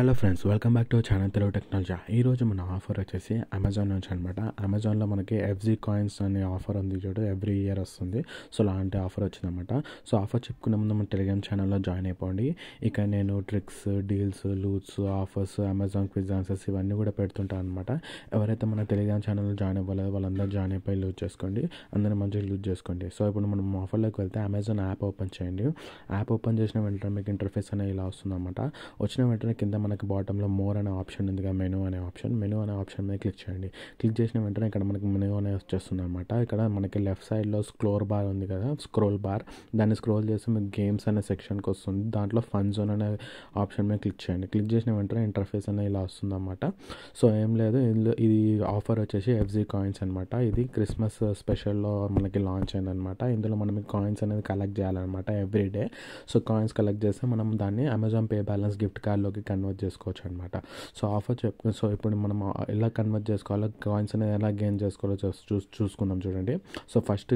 Hello friends, welcome back to channel Telugu technology. ఈరోజు మన offer వచ్చేసి అమెజాన్ నుంచి అనమాట. అమెజాన్లో మనకి ఎఫ్జీ కాయిన్స్ అనే ఆఫర్ ఉంది చూడు, ఎవ్రీ ఇయర్ వస్తుంది. సో అలాంటి ఆఫర్ వచ్చిందన్నమాట. సో ఆఫర్ చెప్పుకునే ముందు మన టెలిగ్రామ్ ఛానల్లో జాయిన్ అయిపోండి. ఇక నేను tricks, deals, loots, offers, Amazon quiz answers ఇవన్నీ కూడా పెడుతుంటాను అనమాట. ఎవరైతే మన టెలిగ్రామ్ ఛానల్లో జాయిన్ అవ్వలేదో వాళ్ళందరూ జాయిన్ అయిపోయి లూజ్ చేసుకోండి, అందరూ మంచిగా లూజ్ చేసుకోండి. సో ఇప్పుడు మనం ఆఫర్లోకి వెళ్తే అమెజాన్ యాప్ ఓపెన్ చేయండి. యాప్ ఓపెన్ చేసిన వెంటనే మీకు ఇంటర్ఫేస్ అనేది ఇలా వస్తుందన్నమాట. వచ్చిన వెంటనే కింద మనకి బాటంలో మోర్ అనే ఆప్షన్ ఉంది కదా, మెనూ అనే ఆప్షన్ మీద క్లిక్ చేయండి. క్లిక్ చేసిన వెంటనే ఇక్కడ మనకి మెనూ అనేది వచ్చేస్తుంది అనమాట. ఇక్కడ మనకి లెఫ్ట్ సైడ్లో స్క్రోల్ బార్ ఉంది కదా, స్క్రోల్ బార్, దాన్ని స్క్రోల్ చేసి మీకు గేమ్స్ అనే సెక్షన్కి వస్తుంది. దాంట్లో ఫన్ జోన్ అనే ఆప్షన్ మీద క్లిక్ చేయండి. క్లిక్ చేసిన వెంటనే ఇంటర్ఫేస్ అనేది ఇలా వస్తుంది అనమాట. సో ఏం లేదు, ఇది ఆఫర్ వచ్చేసి ఎఫ్జీ కాయిన్స్ అనమాట. ఇది క్రిస్మస్ స్పెషల్లో మనకి లాంచ్ అయిందనమాట. ఇందులో మనం కాయిన్స్ అనేది కలెక్ట్ చేయాలన్నమాట every day. So coins collect చేస్తే మనం దాన్ని అమెజాన్ పే బ్యాలెన్స్ గిఫ్ట్ కార్డ్లోకి కన్వర్ట్ చేసుకోవచ్చు అనమాట. సో ఆఫర్ సో ఇప్పుడు మనం ఎలా కన్వర్ట్ చేసుకోవాలో, కాయిన్స్ అనేది ఎలా గెయిన్ చేసుకోవాలో చూసుకుందాం చూడండి. సో ఫస్ట్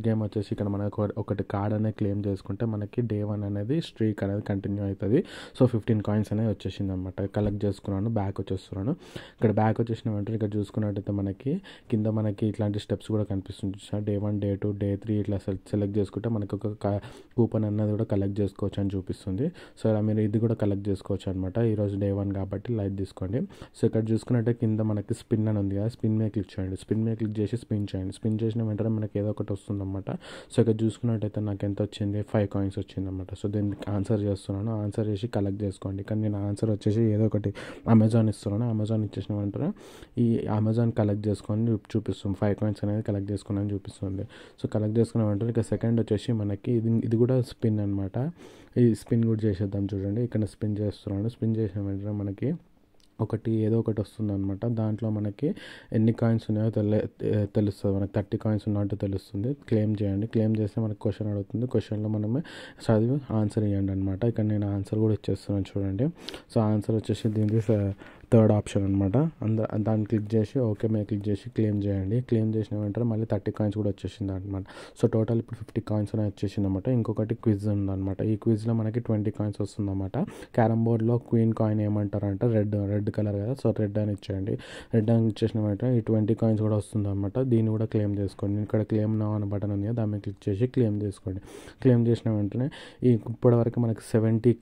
గేమ్ వచ్చేసి ఇక్కడ మనకు ఒకటి కార్డ్ అనేది క్లెయిమ్ చేసుకుంటే మనకి డే 1 అనేది స్ట్రీక్ అనేది కంటిన్యూ అవుతుంది. సో 15 కాయిన్స్ అనేది వచ్చేసింది అనమాట. కలెక్ట్ చేసుకున్నాను, బ్యాక్ వచ్చేస్తున్నాను. ఇక్కడ బ్యాక్ వచ్చేసిన వెంటనే ఇక్కడ చూసుకున్నట్టయితే మనకి కింద మనకి ఇట్లాంటి స్టెప్స్ కూడా కనిపిస్తుంది. డే 1, డే 2, డే 3 ఇట్లా సెలెక్ట్ చేసుకుంటే మనకి ఒక కూపన్ అన్నది కూడా కలెక్ట్ చేసుకోవచ్చు అని చూపిస్తుంది. సో ఇలా మీరు ఇది కూడా కలెక్ట్ చేసుకోవచ్చు అనమాట. ఈరోజు డే 1 కాబట్టి లైట్ తీసుకోండి. సో ఇక్కడ చూసుకున్నట్టే కింద మనకి స్పిన్ అని ఉంది కదా, స్పిన్ మీద క్లిక్ చేయండి. స్పిన్ మీద క్లిక్ చేసి స్పిన్ చేయండి. స్పిన్ చేసిన వెంటనే మనకి ఏదో ఒకటి వస్తుంది అనమాట. సో ఇక్కడ చూసుకున్నట్టయితే నాకు ఎంత వచ్చింది, 5 కాయిన్స్ వచ్చింది అనమాట. సో దీనికి ఆన్సర్ చేస్తున్నాను. ఆన్సర్ చేసి కలెక్ట్ చేసుకోండి. కానీ నేను ఆన్సర్ వచ్చేసి ఏదో ఒకటి అమెజాన్ ఇస్తున్నాను. అమెజాన్ ఇచ్చేసిన వెంటనే ఈ అమెజాన్ కలెక్ట్ చేసుకొని చూపిస్తుంది. 5 కాయిన్స్ అనేది కలెక్ట్ చేసుకుని చూపిస్తుంది. సో కలెక్ట్ చేసుకున్న వెంటనే ఇక సెకండ్ వచ్చేసి మనకి ఇది కూడా స్పిన్ అనమాట. ఈ స్పిన్ కూడా చేసేద్దాం చూడండి. ఇక్కడ స్పిన్ చేస్తున్నాను. స్పిన్ చేసిన వెంటనే మనకి ఏదో ఒకటి వస్తుంది అనమాట. దాంట్లో మనకి ఎన్ని కాయిన్స్ ఉన్నాయో తెలుస్తుంది. మనకి 30 కాయిన్స్ ఉన్నట్టు తెలుస్తుంది. క్లెయిమ్ చేయండి. క్లెయిమ్ చేస్తే మనకి క్వశ్చన్ అడుగుతుంది. క్వశ్చన్లో మనమే చదివి ఆన్సర్ ఇవ్వండి అనమాట. ఇక్కడ నేను ఆన్సర్ కూడా ఇచ్చేస్తున్నాను చూడండి. సో ఆన్సర్ వచ్చేసి దీనికి థర్డ్ ఆప్షన్ అనమాట. దాన్ని క్లిక్ చేసి ఓకే మీద క్లిక్ చేసి క్లెయిమ్ చేయండి. క్లెయిమ్ చేసిన వెంటనే మళ్ళీ 30 కాయిన్స్ కూడా వచ్చేసింది అనమాట. సో టోటల్ ఇప్పుడు 50 కాయిన్స్ అనేది వచ్చేసింది అనమాట. ఇంకొకటి క్విజ్ ఉందన్నమాట. ఈ క్విజ్లో మనకి 20 కాయిన్స్ వస్తుంది అనమాట. క్యారమ్ బోర్డ్లో క్వీన్ కాయిన్ ఏమంటారంటే రెడ్ కలర్ కదా, సో రెడ్ అని ఇచ్చేయండి. రెడ్ అని ఇచ్చేసిన వెంటనే ఈ 20 కాయిన్స్ కూడా వస్తుంది అనమాట. దీన్ని కూడా క్లెయిమ్ చేసుకోండి. ఇక్కడ క్లెయిమ్ నౌ అనే బటన్ ఉంది కదా, దాని మీద క్లిక్ చేసి క్లెయిమ్ చేసుకోండి. క్లెయిమ్ చేసిన వెంటనే ఇప్పటివరకు మనకి 70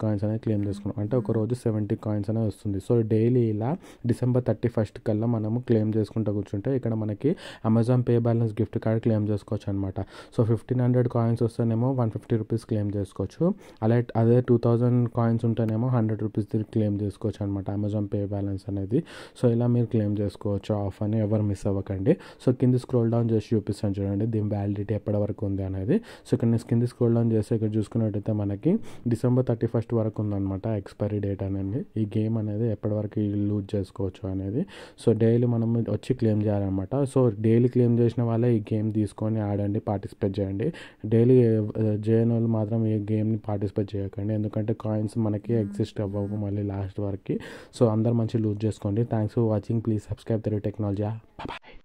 కాయిన్స్ అనేది క్లెయిమ్ చేసుకున్నాం. అంటే ఒక రోజు 70 కాయిన్స్ అనేది వస్తుంది. సో డైలీ ఇలా December 31 కల్లా మనము క్లెయిమ్ చేసుకుంటూ కూర్చుంటే ఇక్కడ మనకి Amazon pay balance gift card claim చేసుకోవచ్చు అనమాట. సో 1500 కాయిన్స్ వస్తేనేమో 150 రూపీస్ క్లెయిమ్ చేసుకోవచ్చు. అదే 2000 కాయిన్స్ ఉంటేనేమో 100 రూపీస్ క్లెయిమ్ చేసుకోవచ్చు అనమాట అమెజాన్ పే బ్యాలెన్స్ అనేది. సో ఇలా మీరు క్లెయిమ్ చేసుకోవచ్చు. ఆఫ్ అని ఎవరు మిస్ అవ్వకండి. సో కింద స్క్రోల్ డౌన్ చేసి చూపిస్తాను చూడండి దీని వ్యాలిడిటీ ఎప్పటి వరకు ఉంది అనేది. సో ఇక్కడ నేను కింద స్క్రోల్ డౌన్ చేస్తే ఇక్కడ చూసుకున్నట్టయితే మనకి December 31 వరకు ఉందన్నమాట ఎక్స్పైరీ డేట్ అనేది. ఈ గేమ్ అనేది ఎప్పటి వరకు లూజ్ చేసుకోవచ్చు అనేది. సో డైలీ మనం వచ్చి క్లెయిమ్ చేయాలన్నమాట. సో డైలీ క్లెయిమ్ చేసిన వాళ్ళే ఈ గేమ్ తీసుకొని ఆడండి, పార్టిసిపేట్ చేయండి. డైలీ చేయని వాళ్ళు మాత్రం ఈ గేమ్ని పార్టిసిపేట్ చేయకండి, ఎందుకంటే కాయిన్స్ మనకి ఎగ్జిస్ట్ అవ్వవు మళ్ళీ లాస్ట్ వరకు. సో అందరు మంచి లూజ్ చేసుకోండి. Thanks for watching. Please subscribe Telugu technology. Bye.